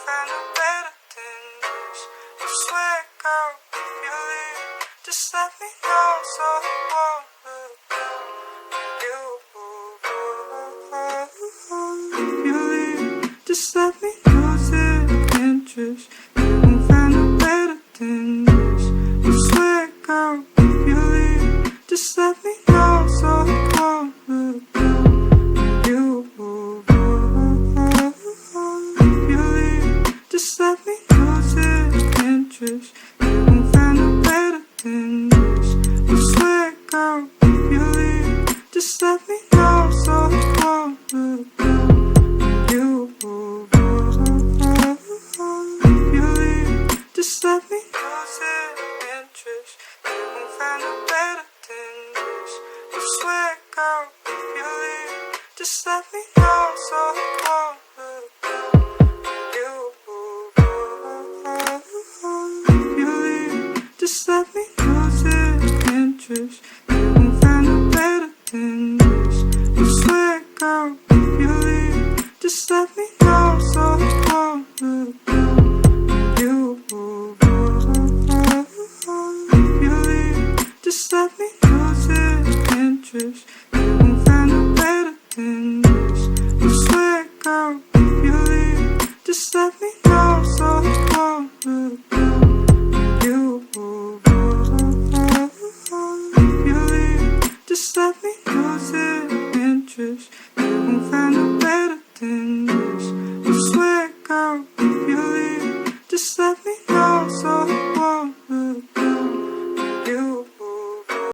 find a better than this. I swear, girl, if you leave, just let me know so I won't look down on you. If you leave, just let me lose interest. You won't find a better than this. I swear, girl, if you leave, just let me know so I won't look down on you. If you leave, just let me lose interest. You won't find a better than this. I swear, girl, if you leave, just let me know so I won't look down on you. If you leave, just let me lose interest. You won't find a better than this. I swear, girl, if you leave, just let me know so I won't look down on you. If you leave, just let me lose interest. You won't find a better than this. I swear, girl, if you leave, just let me know so I won't look down on you. If you leave, just let me lose interest. You won't find a better than this. I swear, girl, if you leave, just let me know so I won't look down on you. If you leave, just let me lose interest. You won't find a better than this. I swear, girl, if you leave, just let me